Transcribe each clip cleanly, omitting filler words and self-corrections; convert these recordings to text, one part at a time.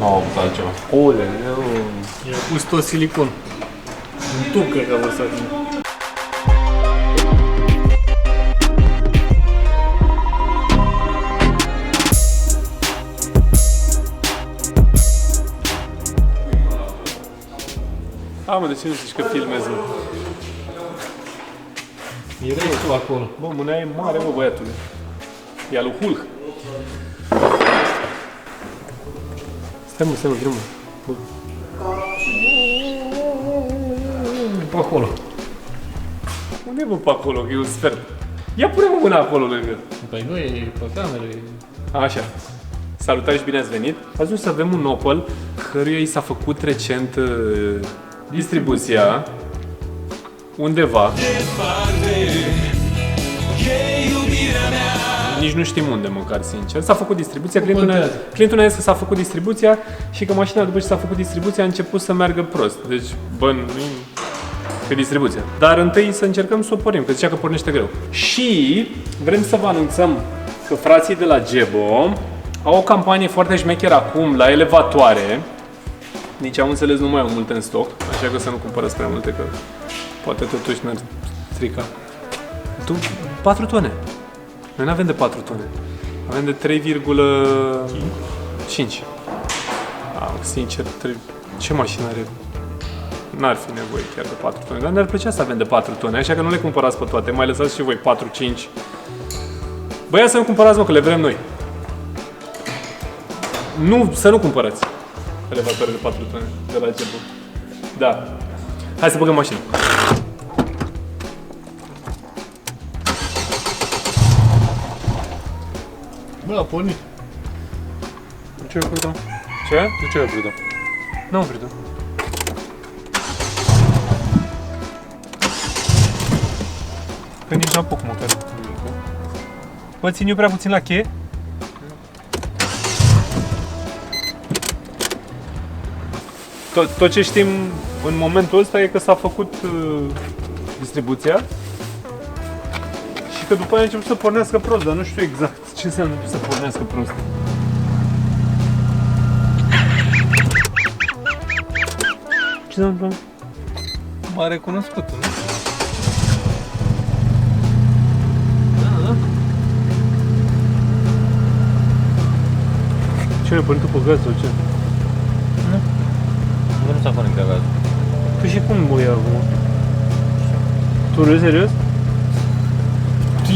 Nu au avut altceva. Oleu, i-a pus tot silicon. Un tub, cred că a vrut să fie. Mă, de ce nu zici că filmez? E restul acolo. Bă, mâna e mare, bă, băiatule. E al lui Hulk. Stai mă, vină mă. Pe acolo. Unde e bă pe acolo, că e un sfert? Ia pune-mă mâna acolo lângă. Păi nu, e pe cameră, e... Așa. Salutare și bine ați venit. Azi vrem să avem un Opel căruia i s-a făcut recent distribuția undeva. Nici nu știm unde măcar, sincer. S-a făcut distribuția, clientul ne-a zis că s-a făcut distribuția și că mașina după ce s-a făcut distribuția a început să meargă prost. Deci, bă, pe distribuția. Dar întâi să încercăm să o pornim, că zicea că pornește greu. Și vrem să vă anunțăm că frații de la Gebo au o campanie foarte șmecheră acum la elevatoare. Nici am înțeles, nu mai au multe în stoc, așa că să nu cumpărați prea multe, că poate totuși ne-ar strica. 4 tone. Noi nu avem de 4 tone. Avem de 3,5. Sincer, ce mașină are? N-ar fi nevoie chiar de 4 tone, dar ne-ar plăcea să avem de 4 tone, așa că nu le cumpărați pe toate, mai lăsați și voi 4-5. Băia să nu cumpărați, mă, că le vrem noi. Nu, să nu cumpărați elevatoare de 4 tone de la Gebo. Da. Hai să băgăm mașina. Bă, a pornit. De ce ai oprit-o? Ce? De ce ai oprit-o? N-am oprit-o. Că nici n-am apuc măcar. Bă, țin eu prea puțin la cheie? Tot ce știm în momentul ăsta e că s-a făcut distribuția și că după aia a început să pornească prost, dar nu știu exact ce înseamnă să pornească prost. Ce s-a întâmplat? M-a recunoscut, nu? Ce, ai pornit-o pe gaz sau ce? Nu s-a conectat gazul. Păi și cum o ia acum? Tu râzi serios?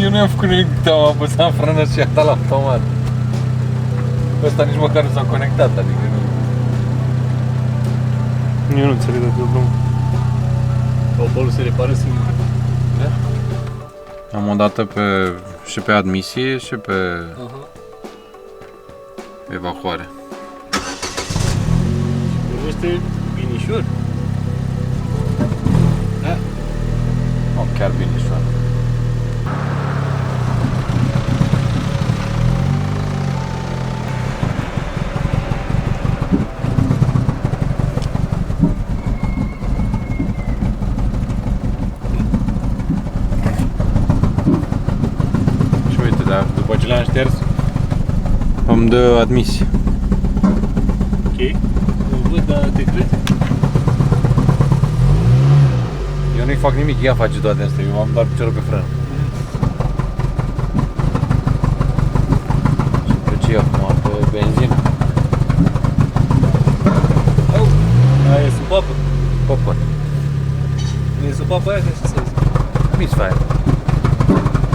Eu nu am făcut nimic, am apăsat frână și a dat la automat. Ăsta nici măcar nu s-a conectat, adică nu... Eu nu înțeleg de problemă. Opelul se repară singur. Da? Am o dată și pe admisie și pe evacuare. Vorbește binișor. Da. Nu, chiar binișor. Și uite, dar după ce le-am șters, îmi dă admisie. Ok. Văd, dar te crezi? Eu nu-i fac nimic, ea face toate astea, eu am doar piciorul pe frână. Și pe ce acum? Pe benzină? Au! Aia e supapă. Popcorn. Nu e supapă aia, că ce să zic? Misfire.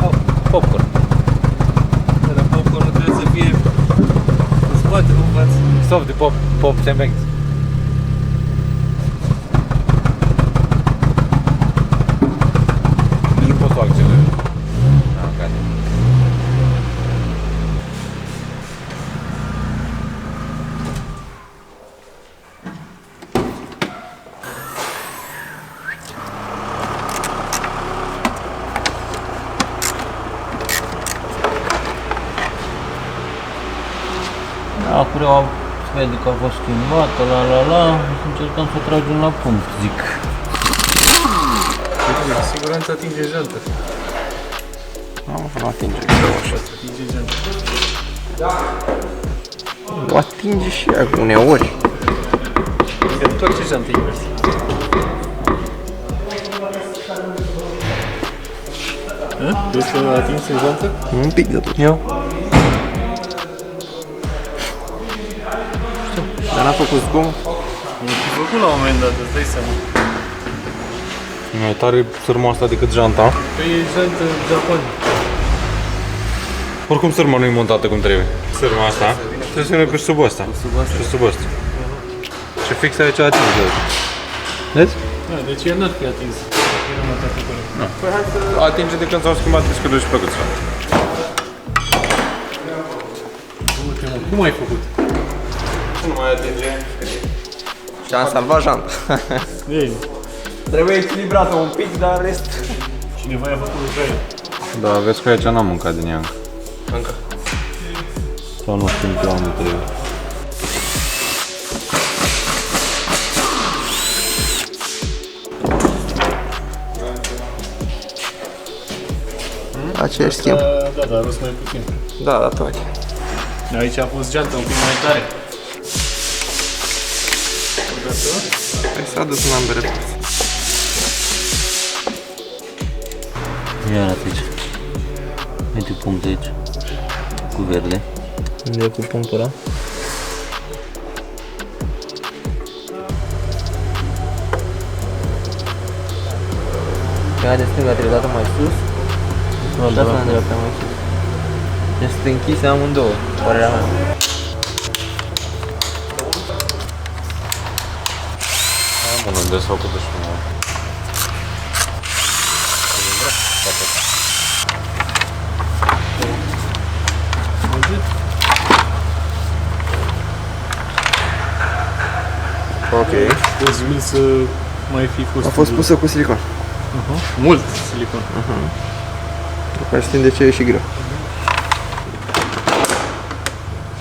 Au! Popcorn. Dar popcornul trebuie să fie în spate, nu în față. Stop de pop sembex. Nu pot să acționez. Gata. Acum vede că a fost schimbată, la, și încercăm să tragem la punct, zic. Cu siguranță atinge jantă. Nu atinge. Atinge jantă. O atinge și ea uneori. De tot ce jantă invers. Vezi că a atins în jantă? Un pic de tot. Eu? Dar n-a făcut zgomot. Am făcut la un moment dat, îți dai seama. E mai tare sârma asta decât janta. Păi e jantă Japon. Oricum sârma nu e montată cum trebuie. Sârma asta trebuie să vină pe sub asta. Și sub asta. Și fix aici atinge. Vezi? Da, deci el n-ar fi atins. Era montat acolo. Atinge de când s-au schimbat discurile și plăcuța. Cum ai făcut? Nu mai atinge. Și am salvat janta. Ei, Trebuie echilibrată un pic, dar în rest... cineva i-a făcut lucrarea. Da, vezi că aici n-am mâncat din ea încă. Încă. Sau nu știu pe unde trebuie. Aceeași schimb. Da, dar rost mai puțin. Da, da, toate. Aici a fost geanta un pic mai tare. Hai să adus un ambere părți. Ia arată aici. Uite punct aici. Cu verde. Unde e cu punctul ăla? Cea de stânga trebuie dată mai sus. Și asta în dreapta mai sus. Deci sunt închise amândouă, părerea mea. Am unde s-au făcut și unul. Ok. Posibil să mai fi fost... A fost pusă cu silicon. Mult silicon. Ca să știm de ce e și greu.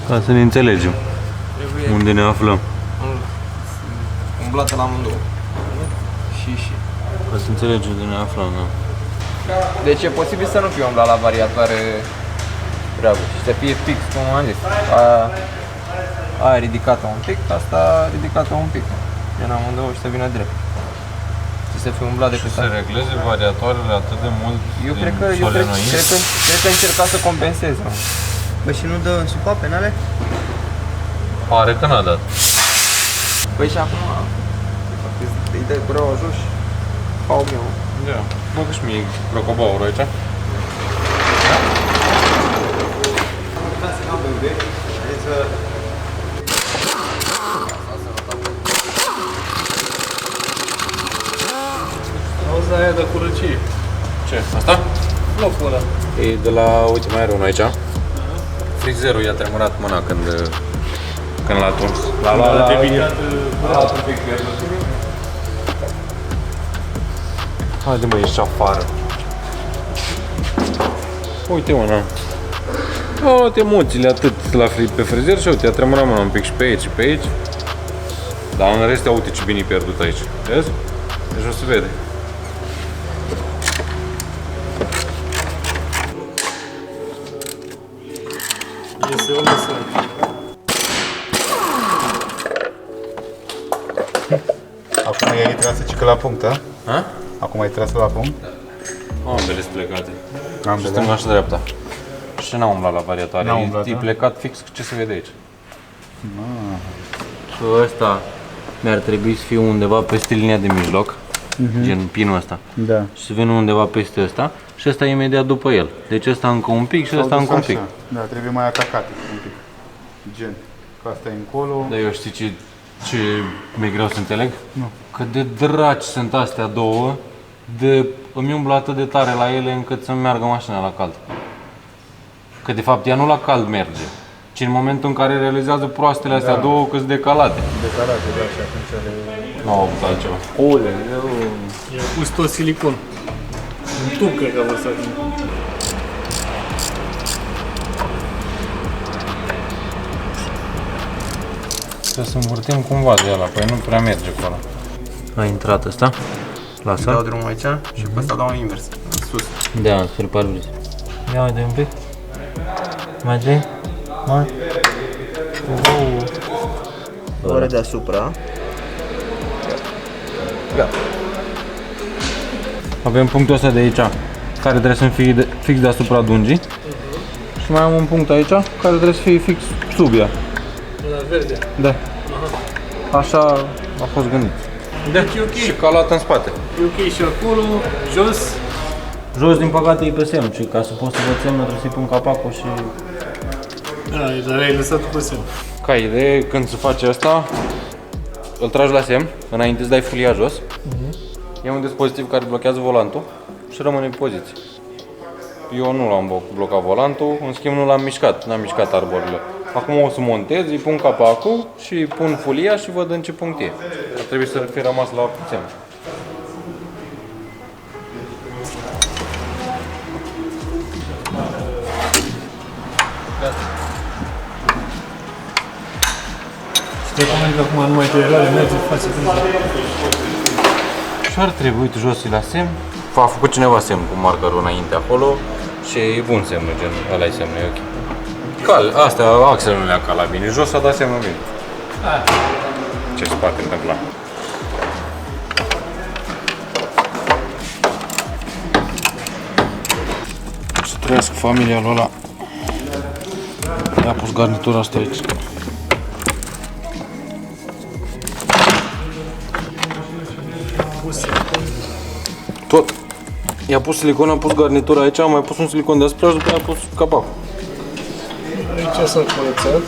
Ca să ne înțelegem unde ne aflăm. Umblată la amândouă. Și. Ca să înțelegem unde ne aflăm, da. Deci e posibil să nu fie umblat la variatoare treabă și să fie fix, cum am zis. Aia ridicată un pic, asta ridicată un pic. În amândouă și să vină drept. Și să fie umblat decât Să regleze variatoarele atât de mult cred că încerca să compenseze. Bă, și nu dă în supa penale? Pare că n-a dat. Păi și acum îi dai cureaua jos și pau meu. Da. Mă că și mie crocobaurul aici. Auzi aia de curăcie. Ce? Asta? Locul ăla. E de la, uite, mai are unul aici. Frizerul i-a tremurat mâna când l-a tuns. La debinat. Haide mă, ieși afară. Uite mă, na. Toate emoțiile atât pe frizer și uite, a tremurat mâna un pic și pe aici și pe aici. Dar în rest, uite ce bine e pierdut aici. Vezi? Deci o să vede. Este o lăsă. Acum ai trasă cică la punct, a? Ha? Acum ai trasă la punct? Ambele sunt plecate. Ambele. Și stânga și dreapta. Și n-am umblat la variatoare. N-am umblat, E da? plecat fix ce se vede aici. Și ăsta mi-ar trebui să fie undeva peste linia de mijloc. Gen pinul ăsta. Da. Și să vină undeva peste ăsta. Și ăsta imediat după el. Deci ăsta încă un pic și ăsta încă un pic. Da, trebuie mai atacat un pic. Gen. Că asta e încolo. Dar eu știi ce mi-e greu să înțeleg? Nu. Că de draci sunt astea două, îmi umblă atât de tare la ele încât să-mi meargă mașina la cald. Că de fapt ea nu la cald merge, ci în momentul în care realizează proastele astea două că sunt decalate. Decalate, da, și atunci le... Nu au avut altceva. I-a pus tot silicon. Un tub cred că a vărsat. Trebuie să învârtim cumva de ăla, păi nu prea merge pe ăla. A intrat ăsta. Dau Lasă. drumul aici și pe ăsta dau invers, în sus. Da, spre parbriz. Ia uite un pic. Mai trei. Mai. Ore deasupra. Gata. Avem punctul ăsta de aici, care trebuie să fie fix deasupra dungii. Și mai am un punct aici, care trebuie să fie fix sub ea. La verde. Da. Așa a fost gândit. Da. E ok. Și calat în spate. E ok și acolo, jos. Jos, din păcate, e pe semn și ca să poți să văd semnul trebuie să-i pun capacul și... Da, dar ai lăsat pe semn. Ca idee, când se face asta, îl tragi la semn, înainte să dai folia jos. E un dispozitiv care blochează volantul și rămâne în poziție. Eu nu l-am blocat volantul, în schimb nu l-am mișcat, n-am mișcat arborile. Acum o să montez, îi pun capacul și pun folia și văd în ce punct e. Ar trebui să fie rămas la semn. Te recomand că acum nu mai te relare, merge, face Și ar trebui, uite, jos e la semn. A făcut cineva semn cu markerul înainte acolo și e bun semnul, gen, ăla e semnul, e ok. Astea, axele nu le-a calat bine, jos a dat semnul bine. Ce se poate întâmpla? Să trăiască familia lui ăla. I-a pus garnitura asta aici. Tot. I-a pus silicon, a pus garnitura aici, a mai pus un silicon deasupra și după aia a pus capacul. Aici s-a curățat.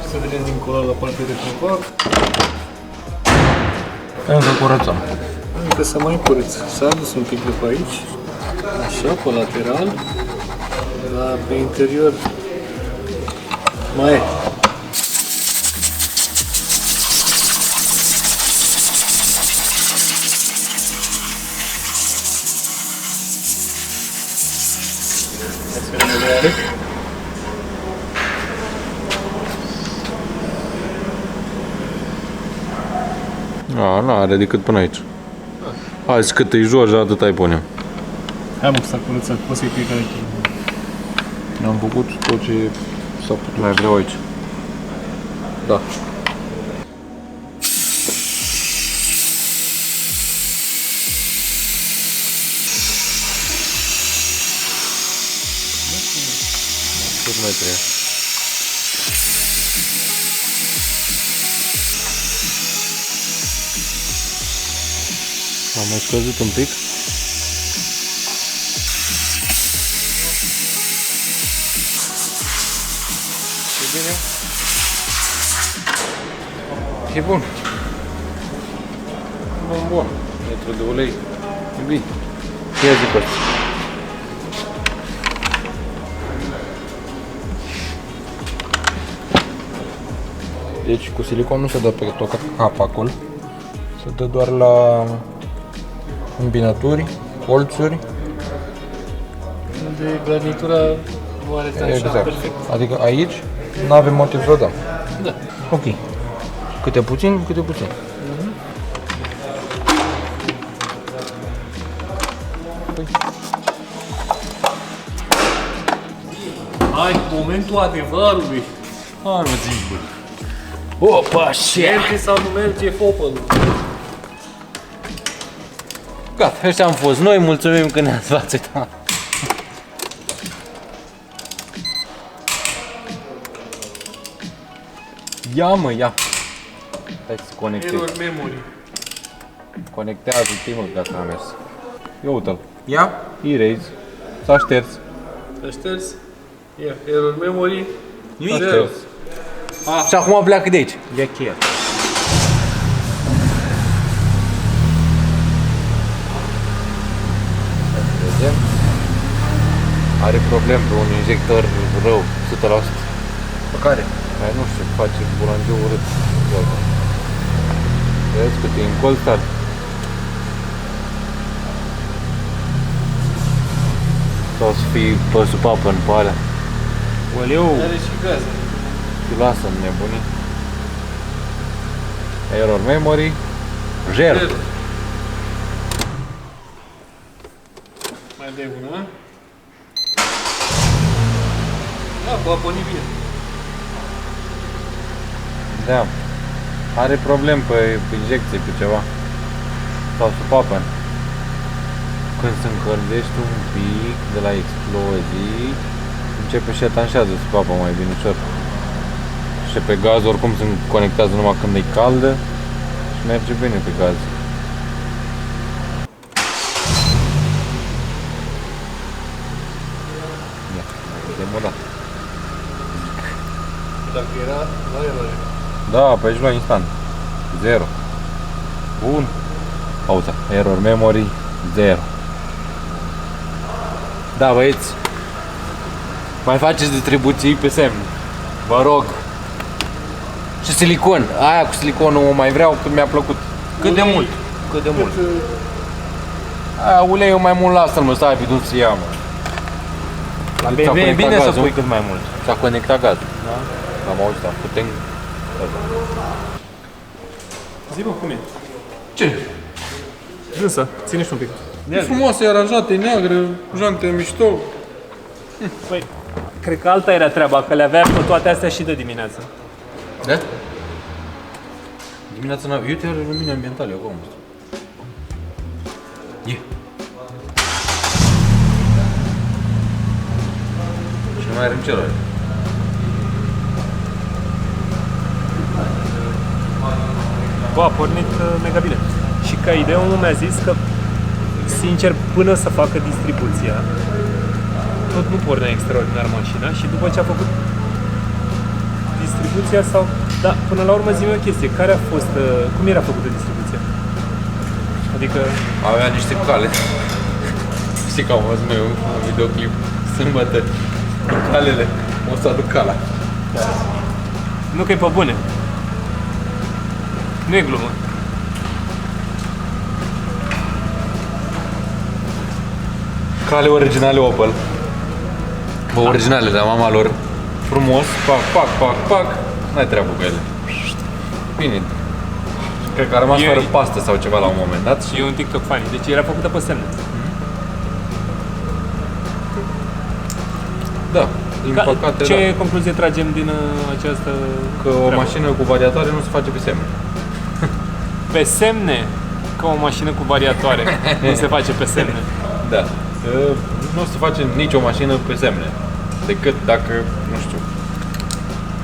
Să vedem dincolo la partea de capac. Încă curățăm. Încă să mai curăț. S-a adus un pic de pe aici. Așa, pe lateral. Dar pe interior mai e. Nu are decât până aici. Azi cât îi joci, atât ai pune. Hai mă, s-a curățat, poți să-i pui care Am făcut tot ce s-a putut. Mai vreau aici. Da. Cât mai trebuie? Am mai scăzut un pic. E bine? E bun. Bun. Litru de ulei. E bine. Ia zi, Costi. Deci cu silicon nu se dă pe tot capacul. Se dă doar la îmbinături, colțuri. de garnitura nu are așa Exact. perfect. Adică aici nu avem motiv să o dăm. Da. Ok. Câte puțin, câte puțin. Hai, momentul adevărului. Hai mă, zic, Opa, shit! Merge sau nu merge fopălul? Gata, ăștia am fost noi, mulțumim că ne-ați uitat. Ia mă, ia. Hai să conectez. Error memory. Conectează-te, mă, gata, a mers. Ia uite-l. Ia? Erase. S-a șters. S-a șters. Ia, error memory. S-a Zero. șters. Și acum pleacă de aici. Ia cheia. Vedem. Are problem pe un injector rău, 100%. Pe care? Mai nu știu, face bulangiu urât. Vezi cât e în cold start. Sau să fii pe supapă în palea. Oleu! Are și gaz. Te lasă în nebunii. Error memory. Ger. Zero. Mai dai una. Da, cu apă bine. Da. Are probleme pe injecție, pe ceva. Sau supapă. Când se încălzește un pic de la explozii, începe și atanșează supapa mai bine ușor. Și pe gaz oricum se conectează numai când e caldă și merge bine pe gaz. Ia, vedem o dată. Dacă era, la eroare. Da, pe aici lua instant. 0. Bun. Auza, error memory 0. Da, băieți. Mai faceți distribuții pe semn. Vă rog. Și silicon. Aia cu siliconul o mai vreau că mi-a plăcut. Cât de mult? Cât de mult? Aia uleiul mai mult lasă-l, mă, stai, nu să ia, mă. La Deci s-a BMW e conectat bine să gazul. pui cât mai mult. S-a conectat gazul. Da? Am auzit, da. Putem... Zi-mă, cum e? Ce? Însă, ține și un pic. E frumoasă, e aranjată, e neagră, jante mișto. Păi, cred că alta era treaba, că le avea pe toate astea și de dimineață. Da? Dimineața n-am... Eu te are lumina ambientală acum. E. Și nu mai avem celălalt. Bă, a pornit mega bine. Și ca idee omul mi-a zis că, sincer, până să facă distribuția, tot nu pornea extraordinar mașina și după ce a făcut distribuția sau... Da, până la urmă zi-mi o chestie, care a fost... cum era făcută distribuția? Adică... Avea niște cale. Știi că am văzut noi un videoclip sâmbătă cu calele. O să aduc cala. Nu că e pe bune. Nu e glumă. Cale originale Opel. Bă, originale de la mama lor. Frumos, pac, pac, pac, pac. N-ai treabă cu ele. Bine. Cred că a rămas E- fără pastă sau ceva la un moment dat. Și e un TikTok funny. Deci era făcută pe semne. Da, din păcate, Ce da. concluzie tragem din această Că o treabă? mașină cu variatoare nu se face pe semne. Pe semne că o mașină cu variatoare nu se face pe semne. Da. Nu se face nicio mașină pe semne. Decât dacă, nu știu.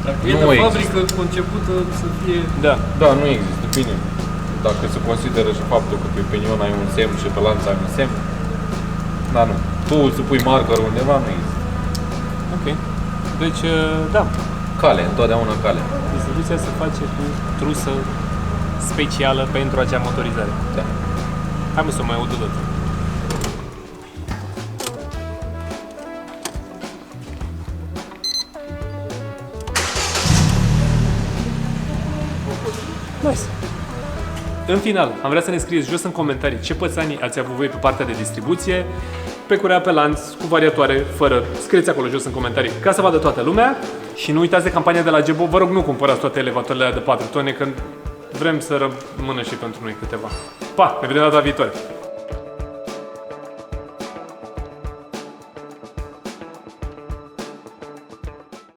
Dacă Nu e de există. fabrică concepută să fie... Da. Da, nu există. Bine. Dacă se consideră și faptul că pe penion ai un semn și pe lanț ai un semn. Da, nu. Tu să pui marker undeva, nu există. Ok. Deci, da. Cale, întotdeauna cale. Distribuția se face cu trusă specială pentru acea motorizare. Da. Hai mă să o mai aud o dată. Nice. În final, am vrea să ne scrieți jos în comentarii ce pățanii ați avut voi pe partea de distribuție, pe curea pe lanț, cu variatoare, fără. Scrieți acolo jos în comentarii ca să vadă toată lumea. Și nu uitați de campania de la Gebo. Vă rog, nu cumpărați toate elevatoarele alea de 4 tone, că vrem să rămână și pentru noi câteva. Pa! Ne vedem data viitoare!